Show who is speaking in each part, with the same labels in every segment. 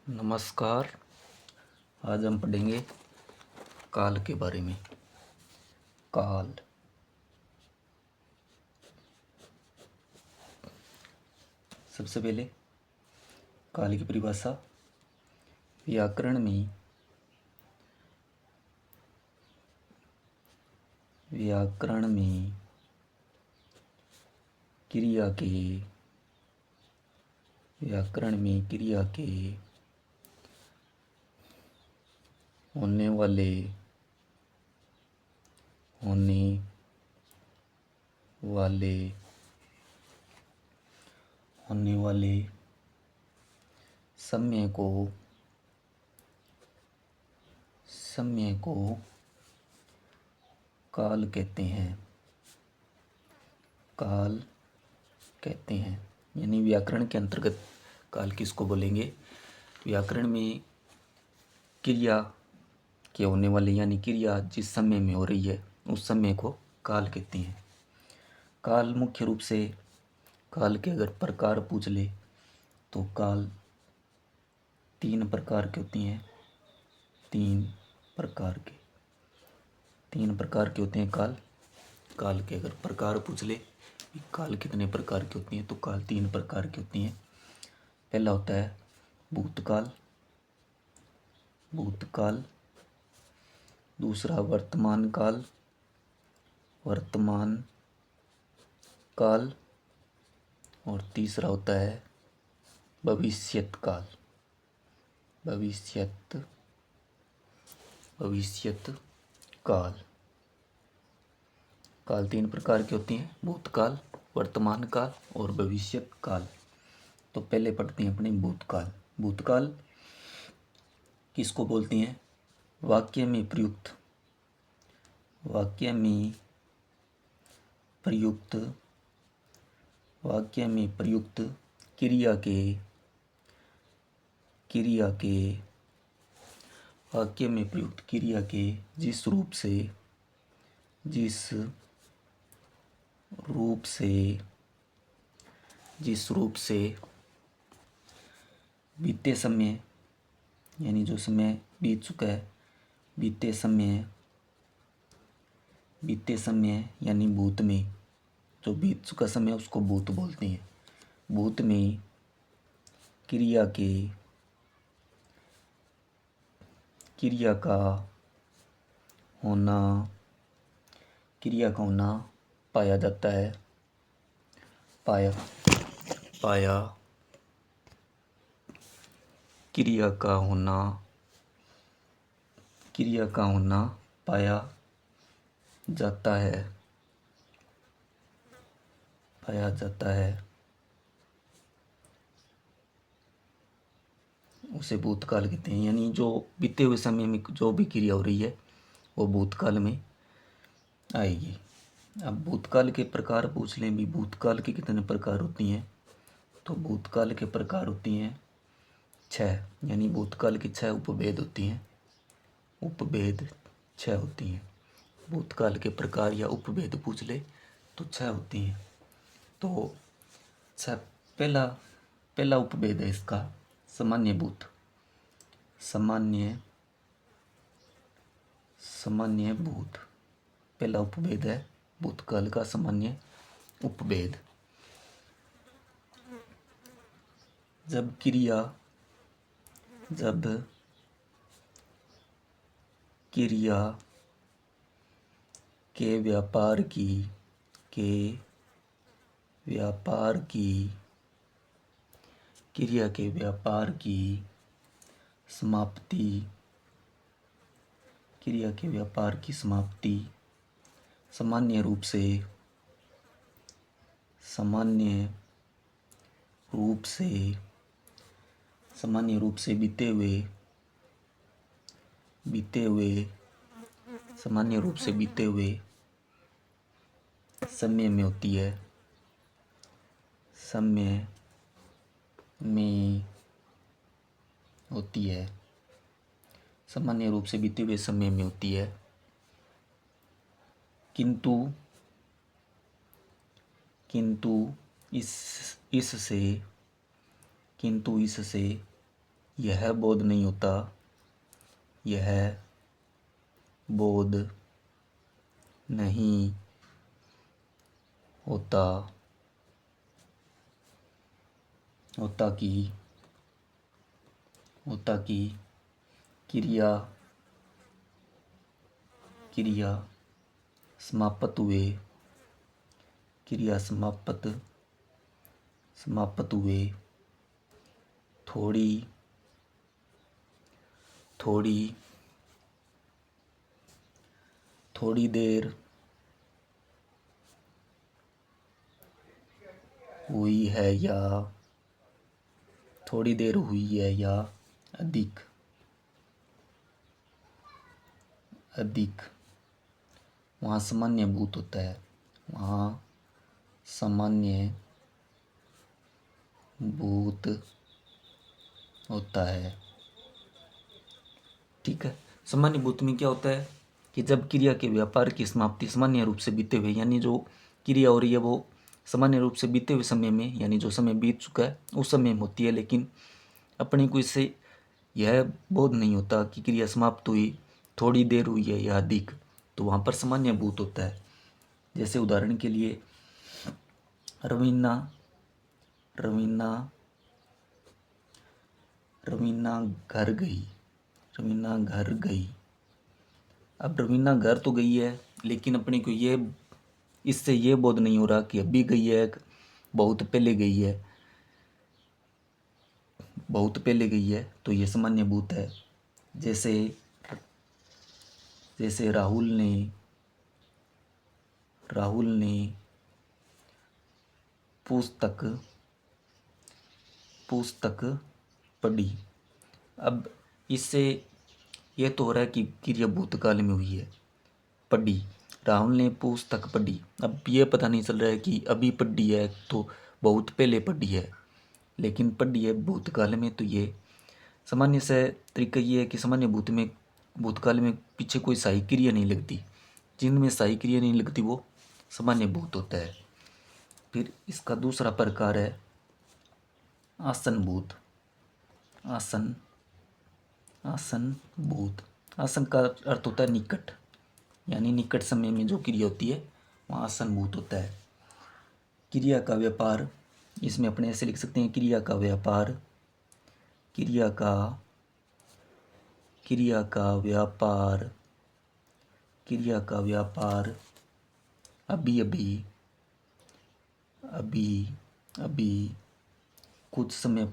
Speaker 1: नमस्कार। आज हम पढ़ेंगे काल के बारे में। काल सबसे पहले काल की परिभाषा व्याकरण में क्रिया के होने वाले समय को काल कहते हैं। यानी व्याकरण के अंतर्गत काल किसको बोलेंगे? व्याकरण में क्रिया के होने वाले यानी क्रिया जिस समय में हो रही है उस समय को काल कहते हैं। काल मुख्य रूप से काल के अगर प्रकार पूछ ले तो काल तीन प्रकार के होती हैं। तीन प्रकार के होते हैं काल के अगर प्रकार पूछ ले कि काल कितने प्रकार की होती हैं तो काल तीन प्रकार की होती हैं। पहला होता है भूतकाल, दूसरा वर्तमान काल और तीसरा होता है भविष्यत काल। काल तीन प्रकार की होती हैं, भूतकाल, वर्तमान काल और भविष्यत काल। तो पहले पढ़ते हैं अपने भूतकाल किसको बोलते हैं? वाक्य में प्रयुक्त क्रिया के जिस रूप से बीते समय यानी जो समय बीत चुका है, बीते समय यानी भूत में जो बीत चुका समय उसको भूत बोलते हैं। भूत में क्रिया का होना पाया जाता है। क्रिया का होना पाया जाता है उसे भूतकाल कहते हैं। यानी जो बीते हुए समय में जो भी क्रिया हो रही है वो भूतकाल में आएगी। अब भूतकाल के प्रकार पूछ लें भी, भूतकाल के कितने प्रकार होती हैं? तो भूतकाल के प्रकार होती हैं 6। यानी भूतकाल की 6 उपभेद होती हैं। 6 होती हैं। भूतकाल के प्रकार या उपभेद पूछ ले तो 6 होती हैं। तो 6 पहला उपभेद है इसका सामान्य भूत। पहला उपभेद है भूतकाल का सामान्य उपभेद। जब क्रिया के व्यापार की समाप्ति सामान्य रूप से बीते हुए समय में होती है। सामान्य रूप से बीते हुए समय में होती है। किंतु इससे यह बोध नहीं होता, यह बोध नहीं होता, होता कि क्रिया समाप्त हुए, क्रिया समाप्त हुए थोड़ी देर हुई है या थोड़ी देर हुई है या अधिक वहाँ सामान्य भूत होता है, वहाँ सामान्य भूत होता है। ठीक है, सामान्य भूत में क्या होता है कि जब क्रिया के व्यापार की समाप्ति सामान्य रूप से बीते हुए, यानी जो क्रिया हो रही है वो सामान्य रूप से बीते हुए समय में, यानी जो समय बीत चुका है उस समय में होती है, लेकिन अपने को इससे यह बोध नहीं होता कि क्रिया समाप्त हुई, थोड़ी देर हुई है या अधिक, तो वहाँ पर सामान्य भूत होता है। जैसे उदाहरण के लिए रवीना घर गई, रवीना घर गई। अब रवीना घर तो गई है, लेकिन अपने को इससे ये बोध नहीं हो रहा कि अभी गई है, बहुत पहले गई है, तो ये सामान्य भूत है। जैसे राहुल ने पुस्तक पढ़ी। अब इससे ये तो हो रहा है कि क्रिया भूतकाल में हुई है, पढ़ी, राहुल ने पुस्तक पढ़ी। अब ये पता नहीं चल रहा है कि अभी पढ़ी है तो बहुत पहले पढ़ी है, लेकिन पढ़ी है भूतकाल में, तो ये सामान्य से तरीका ये है कि सामान्य भूतकाल में पीछे कोई सही क्रिया नहीं लगती, जिनमें सही क्रिया नहीं लगती वो सामान्य भूत होता है। फिर इसका दूसरा प्रकार है आसन भूत। आसन भूत, आसन का अर्थ होता है निकट, यानी निकट समय में जो क्रिया होती है वहाँ आसन भूत होता है। क्रिया का व्यापार, इसमें अपने ऐसे लिख सकते हैं, क्रिया का व्यापार अभी कुछ समय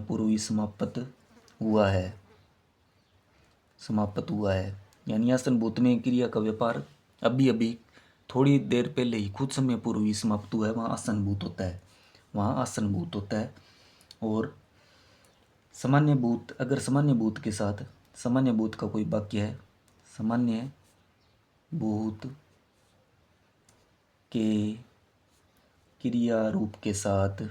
Speaker 1: पूर्व ही समाप्त हुआ है। यानी आसन भूत में क्रिया का व्यापार अभी थोड़ी देर पहले ही, कुछ समय पूर्व ही समाप्त हुआ है, वहाँ आसन भूत होता है। और सामान्य भूत, अगर सामान्य भूत के साथ, सामान्य भूत का कोई वाक्य है, सामान्य भूत के क्रिया रूप के साथ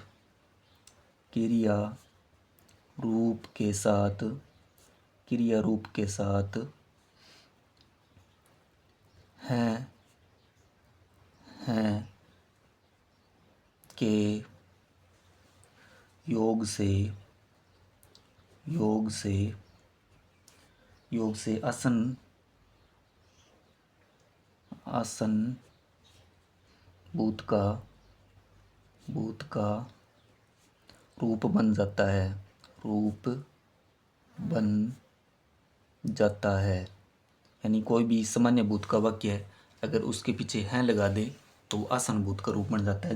Speaker 1: हैं के योग से आसन भूत का रूप बन जाता है। यानी कोई भी सामान्य भूत का वाक्य है, अगर उसके पीछे हैं लगा दे तो वो आसन भूत का रूप बन जाता है।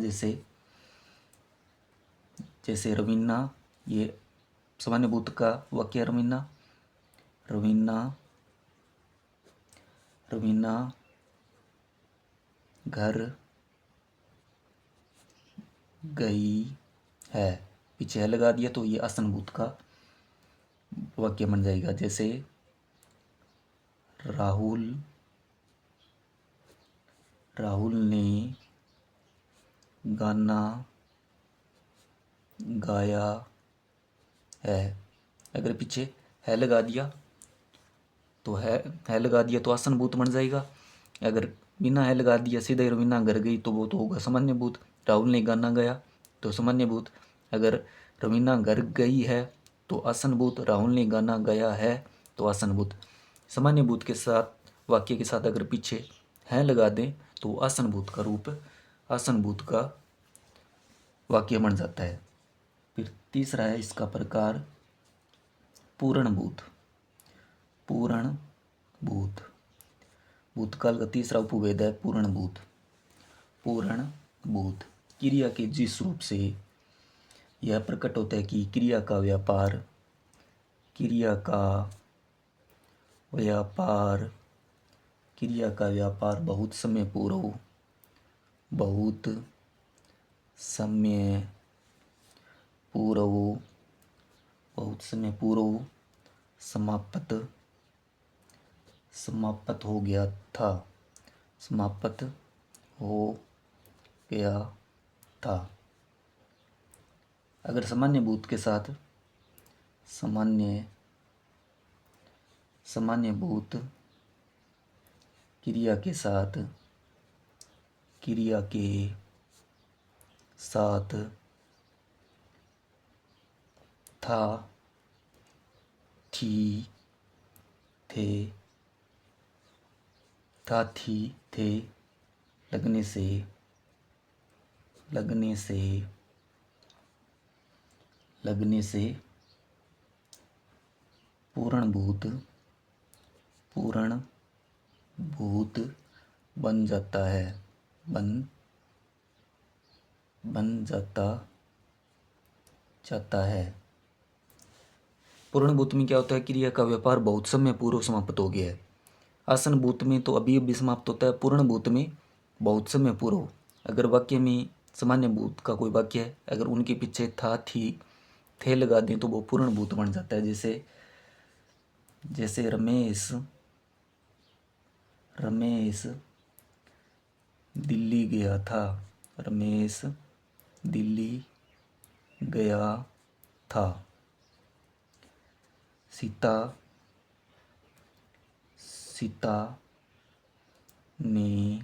Speaker 1: जैसे रवीना, ये सामान्य भूत का वाक्य है। रवीना घर गई है, पीछे है लगा दिया तो ये आसन भूत का वाक्य बन जाएगा। जैसे राहुल ने गाना गाया है, अगर पीछे है लगा दिया तो है लगा दिया तो आसन भूत बन जाएगा। अगर बिना है लगा दिया सीधे रवीना घर गई तो वो तो होगा सामान्य भूत। राहुल ने गाना गाया तो सामान्य भूत। अगर रवीना घर गई है तो आसन भूत। राहुल ने गाना गाया है तो आसन भूत। सामान्य भूत के साथ वाक्य के साथ अगर पीछे है लगा दें तो आसन भूत का रूप आसन भूत का वाक्य बन जाता है। फिर तीसरा है इसका प्रकार पूर्ण भूत। पूर्ण भूत भूतकाल का तीसरा उपभेद है पूर्ण भूत। पूर्ण भूत क्रिया के जिस रूप से यह प्रकट होता है कि क्रिया का व्यापार क्रिया का व्यापार क्रिया का व्यापार बहुत समय पूर्व बहुत समय पूर्व बहुत समय पूर्व समाप्त हो गया था। समाप्त हो गया था। अगर सामान्य भूत के साथ सामान्य भूत क्रिया के साथ था थी थे था थी थे लगने से पूर्ण भूत बन जाता है। बन जाता है। पूर्ण भूत में क्या होता है? क्रिया का व्यापार बहुत समय पूर्व समाप्त हो गया है। आसन भूत में तो अभी अभी समाप्त होता है। पूर्ण भूत में बहुत समय पूर्व। अगर वाक्य में सामान्य भूत का कोई वाक्य है, अगर उनके पीछे था थी थे लगा दें तो वो पूर्ण भूत बन जाता है। जैसे रमेश दिल्ली गया था। रमेश दिल्ली गया था। सीता ने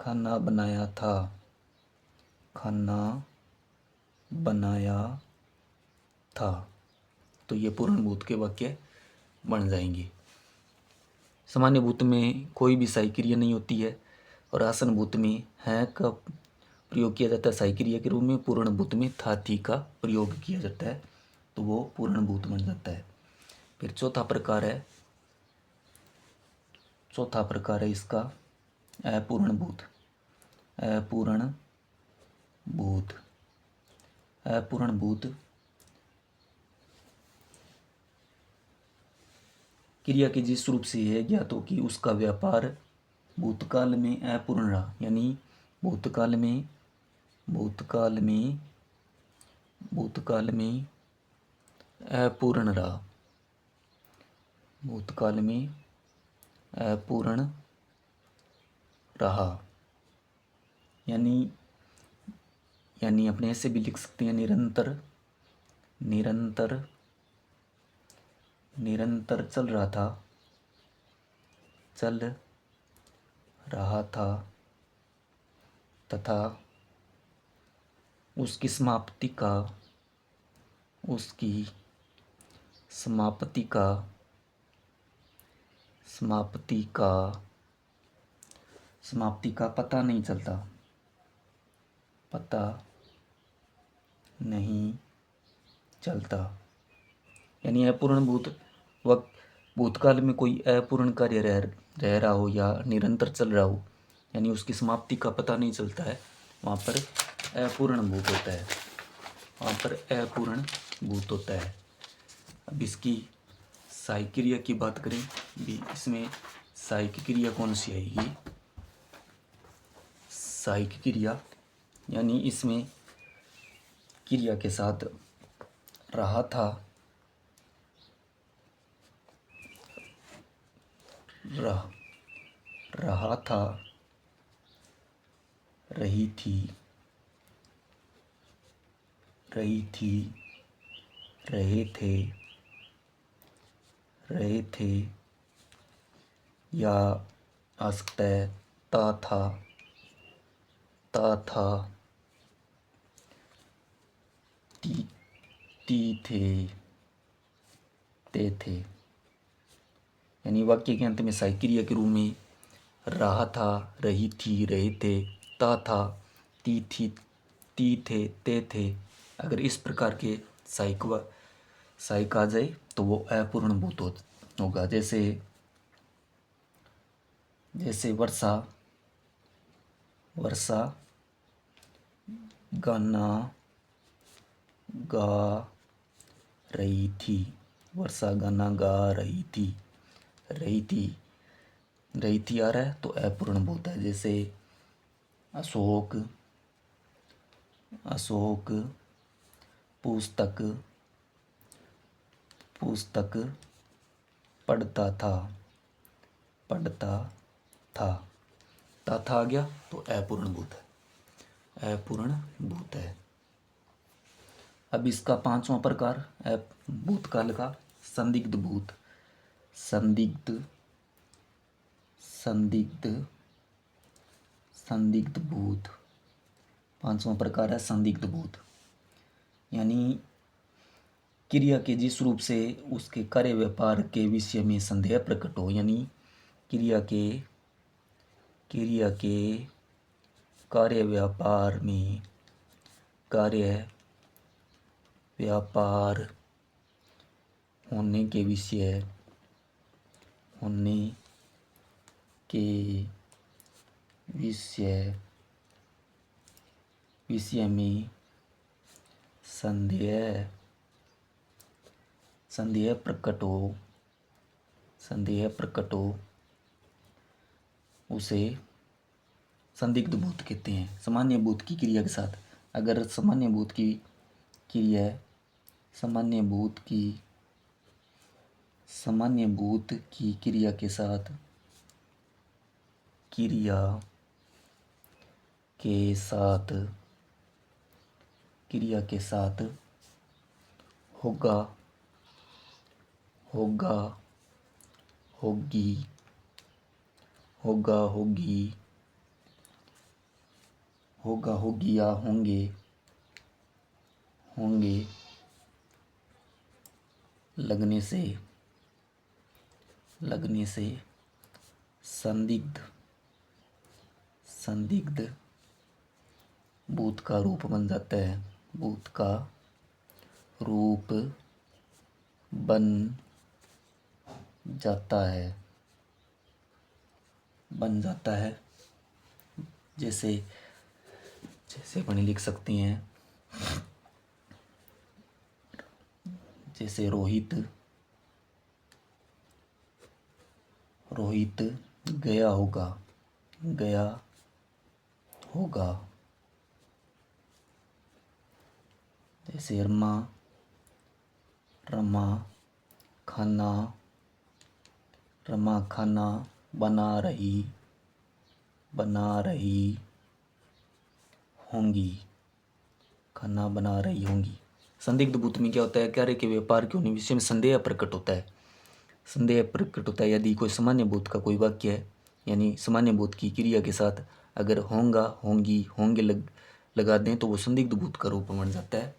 Speaker 1: खाना बनाया था। तो ये पूर्ण भूत के वाक्य बन जाएंगे। सामान्य भूत में कोई भी सहायक क्रिया नहीं होती है और आसन भूत में है का प्रयोग किया जाता है सहायक क्रिया के रूप में। पूर्ण भूत में था थी का प्रयोग किया जाता है तो वो पूर्ण भूत बन जाता है। फिर चौथा प्रकार है इसका अपूर्ण भूत। अपूर्ण भूत क्रिया के जिस रूप से है ज्ञात हो कि उसका व्यापार भूतकाल में अपूर्ण रहा, यानी भूतकाल में अपूर्ण रहा। भूतकाल में अपूर्ण रहा यानी अपने ऐसे भी लिख सकते हैं निरंतर चल रहा था तथा उसकी समाप्ति का पता नहीं चलता। यानी अपूर्ण भूतकाल में कोई अपूर्ण कार्य रह रहा हो या निरंतर चल रहा हो, यानी उसकी समाप्ति का पता नहीं चलता है, वहाँ पर अपूर्ण भूत होता है। अब इसकी सहायक क्रिया की बात करें भी, इसमें सहायक क्रिया कौन सी आएगी? सहायक क्रिया यानी इसमें क्रिया के साथ रहा था, रही थी, रहे थे, या आ सकता है ता था, ता था, ती ती थे, ते थे। यानी वाक्य के अंत में सहायक क्रिया के रूप में रहा था, रही थी, रहे थे, ता था, ती थी, ती थे, ते थे। अगर इस प्रकार के सहायक आ जाए तो वो अपूर्ण भूत होगा। जैसे वर्षा, वर्षा गाना गा रही थी, वर्षा गाना गा रही थी, रही थी, रही थी आ रहा है तो अपूर्ण भूत है। जैसे अशोक, अशोक पुस्तक, पुस्तक पढ़ता था, पढ़ता था, था आ गया तो अपूर्ण भूत है, अपूर्ण भूत है। अब इसका पांचवा प्रकार भूतकाल का संदिग्ध भूत, संदिग्ध, संदिग्ध, संदिग्ध भूत। पांचवा प्रकार है संदिग्ध भूत। यानी क्रिया के जिस रूप से उसके कार्य व्यापार के विषय में संदेह प्रकट हो, यानी क्रिया के कार्य व्यापार में, कार्य व्यापार होने के विषय, होने के विषय में संदेह प्रकट हो, संदेह प्रकट हो, उसे संदिग्ध भूत कहते हैं। सामान्य भूत की क्रिया के साथ, अगर सामान्य भूत की क्रिया, सामान्य भूत की क्रिया के साथ, क्रिया के साथ, क्रिया के साथ होगा, होगा, होगी, होगा, होगी, होगा, होगी या होंगे, होंगे लगने से, लगने से संदिग्ध, संदिग्ध भूत का रूप बन जाता है, भूत का रूप बन जाता है, बन जाता है। जैसे अपन लिख सकते हैं, जैसे रोहित, रोहित गया होगा, गया होगा। जैसे रमा, रमा खाना, रमा खाना बना रही, बना रही होंगी, खाना बना रही होंगी। संदिग्ध भूत में क्या होता है, कार्य के व्यापार के होने विषय में संदेह प्रकट होता है, संदेह प्रकट होता है। यदि कोई सामान्य भूत का कोई वाक्य है, यानी सामान्य भूत की क्रिया के साथ अगर होंगा, होंगी, होंगे लगा दें तो वो संदिग्ध भूत का रूप बन जाता है।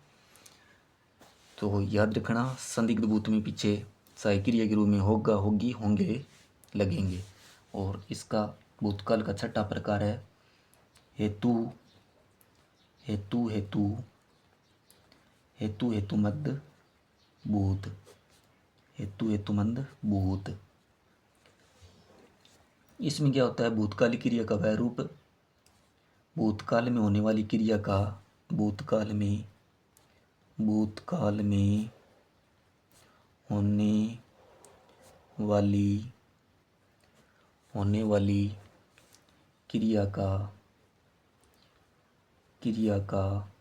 Speaker 1: तो याद रखना, संदिग्ध भूत में पीछे सहायक क्रिया के रूप में होगा, होगी, होंगे लगेंगे। और इसका भूतकाल का छठा प्रकार है हेतु, हेतु, हेतु, हेतु हेतुमद भूत, हेतु हेतुमद भूत। इसमें क्या होता है, भूतकाल क्रिया का वह रूप, भूतकाल में होने वाली क्रिया का, भूतकाल में, भूतकाल में होने वाली, होने वाली क्रिया का, क्रिया का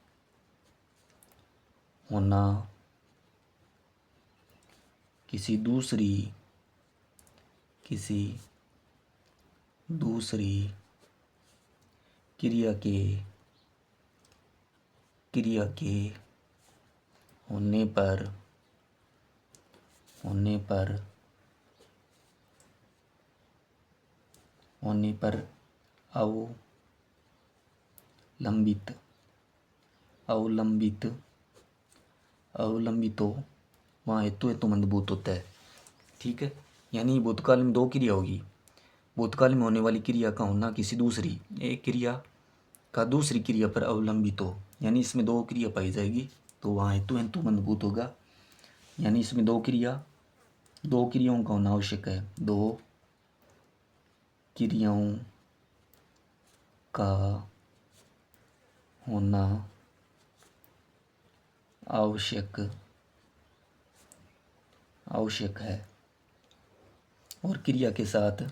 Speaker 1: होना किसी दूसरी, किसी दूसरी क्रिया के, क्रिया के होने पर, होने पर होने पर अवलंबित अवलंबित अवलंबितो वहाँ हेतु हेतुमंद भूत होता है। ठीक है, यानी भूतकाल में दो क्रिया होगी। भूतकाल में होने वाली क्रिया का होना किसी दूसरी एक क्रिया का दूसरी क्रिया पर अवलंबित हो, यानी इसमें दो क्रिया पाई जाएगी तो वहाँ हेतु हेतुमंद भूत होगा। यानी इसमें दो क्रियाओं का होना आवश्यक है। दो क्रियाओं का होना आवश्यक है और क्रिया के साथ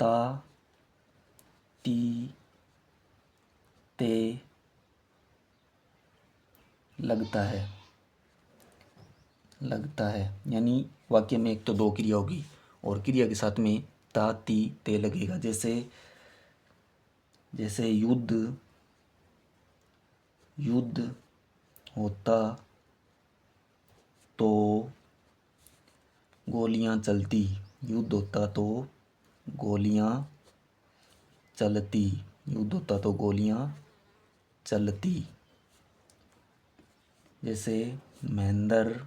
Speaker 1: ता ती ते लगता है। यानी वाक्य में एक तो दो क्रिया होगी और क्रिया के साथ में ता ती ते लगेगा। जैसे युद्ध होता तो गोलियां चलती। युद्ध होता तो गोलियां चलती। जैसे महेंद्र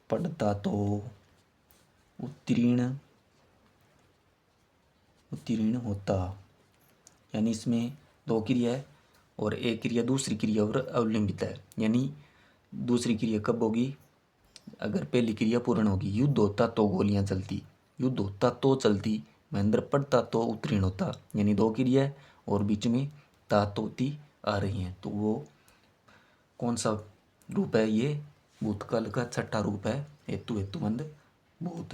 Speaker 1: पढ़ता तो उत्तीर्ण होता। यानी इसमें दो क्रिया है और एक क्रिया दूसरी क्रिया और अवलंबित है। यानी दूसरी क्रिया कब होगी? अगर पहली क्रिया पूर्ण होगी। युद्ध होता तो गोलियां चलती, युद्ध होता तो चलती, महेंद्र पढ़ता तो उत्तीर्ण होता। यानी दो क्रिया है और बीच में ता तो ती आ रही हैं। तो वो कौन सा रूप है? ये भूतकाल का छठा रूप है हेतु हेतुमंद भूत।